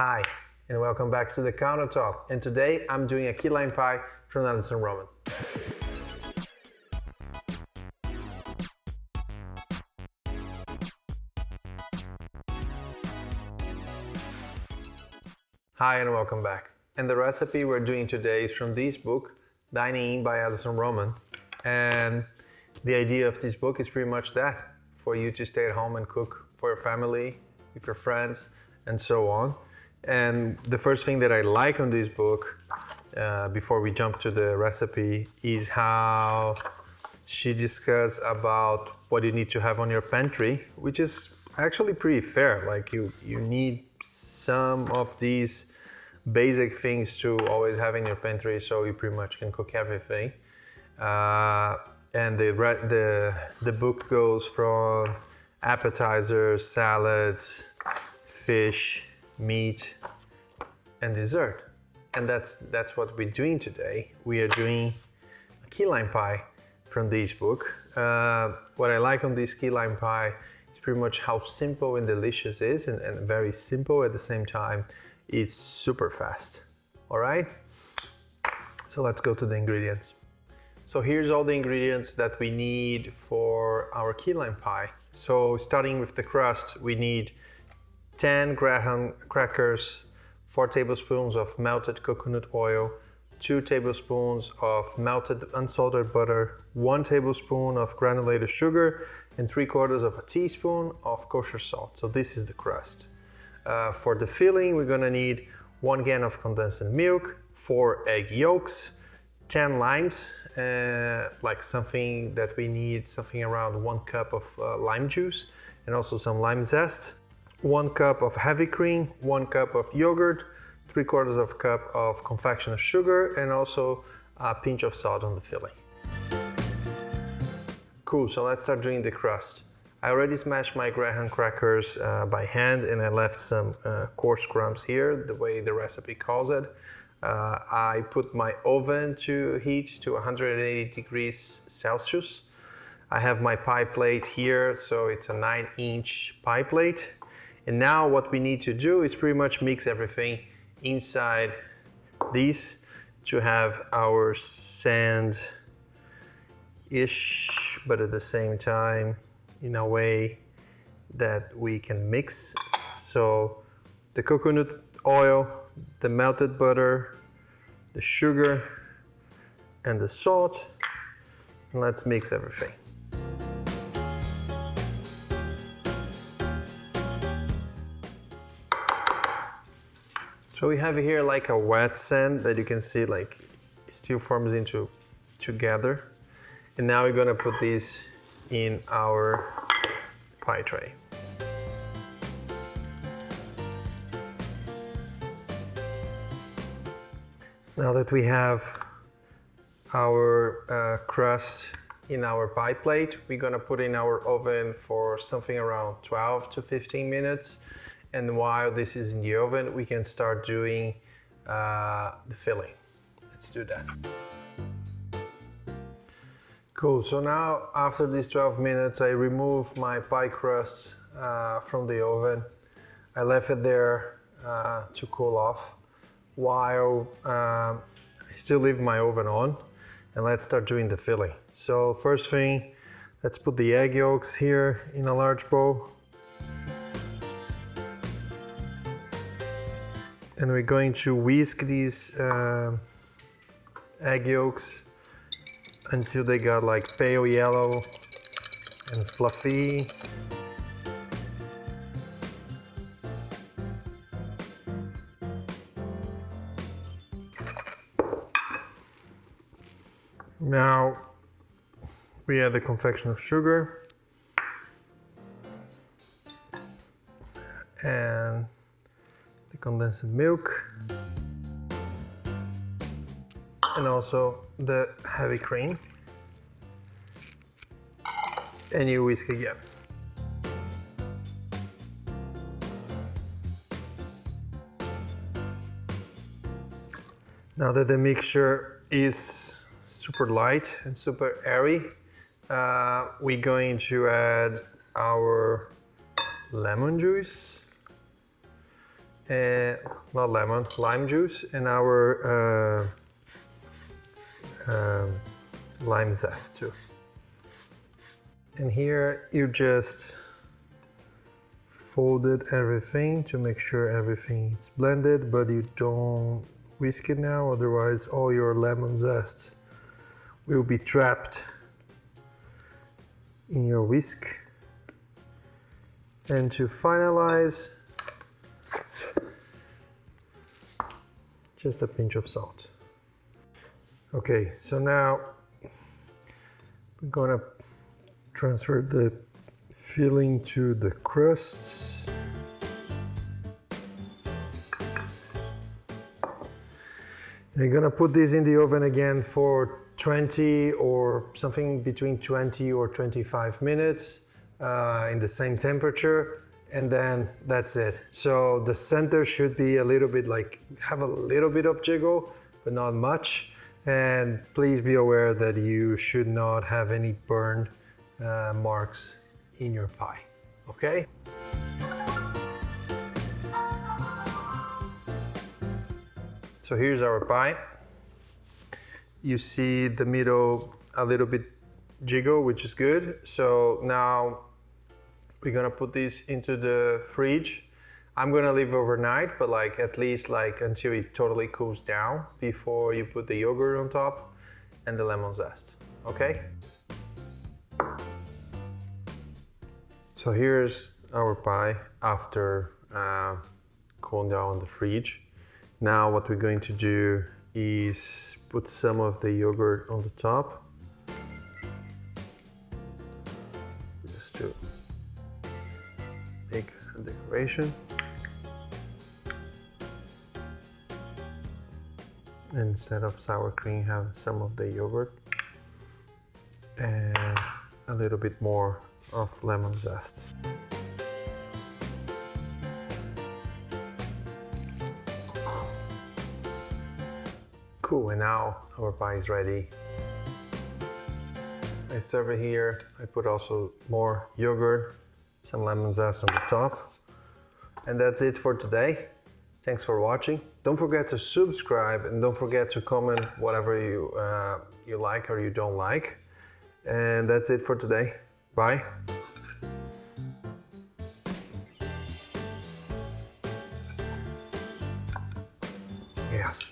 Hi, and welcome back to the Counter Talk. And today I'm doing a key lime pie from Alison Roman. Hi, and welcome back. And the recipe we're doing today is from this book, Dining In by Alison Roman. And the idea of this book is pretty much that, for you to stay at home and cook for your family, with your friends, and so on. And the first thing that I like on this book, before we jump to the recipe, is how she discusses about what you need to have on your pantry, which is actually pretty fair. Like you need some of these basic things to always have in your pantry, so you pretty much can cook everything. And the book goes from appetizers, salads, fish, meat, and dessert. And that's what we're doing today. We are doing a key lime pie from this book. What I like on this key lime pie is pretty much how simple and delicious it is, and very simple at the same time. It's super fast. All right? So let's go to the ingredients. So here's all the ingredients that we need for our key lime pie. So starting with the crust, we need 10 graham crackers, 4 tablespoons of melted coconut oil, 2 tablespoons of melted unsalted butter, 1 tablespoon of granulated sugar, and 3/4 of a teaspoon of kosher salt. So this is the crust. For the filling, we're gonna need 1 can of condensed milk, 4 egg yolks, 10 limes, like something that we need, something around 1 cup of lime juice, and also some lime zest, 1 cup of heavy cream, 1 cup of yogurt, 3/4 of a cup of confectioner sugar, and also a pinch of salt on the filling. Cool, so let's start doing the crust. I already smashed my graham crackers by hand, and I left some coarse crumbs here, the way the recipe calls it. I put my oven to heat to 180 degrees Celsius. I have my pie plate here, so it's a 9-inch pie plate. And now what we need to do is pretty much mix everything inside these to have our sand-ish, but at the same time in a way that we can mix. So the coconut oil, the melted butter, the sugar, and the salt. And let's mix everything. So we have here like a wet sand that you can see like it still forms into together. And now we're gonna put these in our pie tray. Now that we have our crust in our pie plate, we're gonna put in our oven for something around 12 to 15 minutes. And while this is in the oven, we can start doing the filling. Let's do that. Cool, so now after these 12 minutes, I remove my pie crust from the oven. I left it there to cool off while I still leave my oven on, and let's start doing the filling. So first thing, let's put the egg yolks here in a large bowl. And we're going to whisk these egg yolks until they got like pale yellow and fluffy. Now we add the confection of sugar and the condensed milk, and also the heavy cream, and you whisk again. Now that the mixture is super light and super airy, we're going to add our lemon juice and not lemon, lime juice, and our lime zest too. And here you just folded everything to make sure everything is blended, but you don't whisk it now, otherwise all your lemon zest will be trapped in your whisk. And to finalize, just a pinch of salt. Okay, so now we're gonna transfer the filling to the crusts. And you're gonna put this in the oven again for 20 or something between 20 or 25 minutes in the same temperature, and then that's it. So the center should be a little bit like, have a little bit of jiggle, but not much. And please be aware that you should not have any burned marks in your pie, okay? So here's our pie. You see the middle a little bit jiggle, which is good. So now we're gonna put this into the fridge. I'm gonna leave overnight, but like at least like until it totally cools down before you put the yogurt on top and the lemon zest, okay? So here's our pie after cooling down in the fridge. Now what we're going to do is put some of the yogurt on the top. Just to make a decoration. Instead of sour cream, have some of the yogurt and a little bit more of lemon zest. Cool, and now our pie is ready. I serve it here. I put also more yogurt, some lemon zest on the top. And that's it for today. Thanks for watching. Don't forget to subscribe and don't forget to comment whatever you like or you don't like. And that's it for today. Bye. Yes.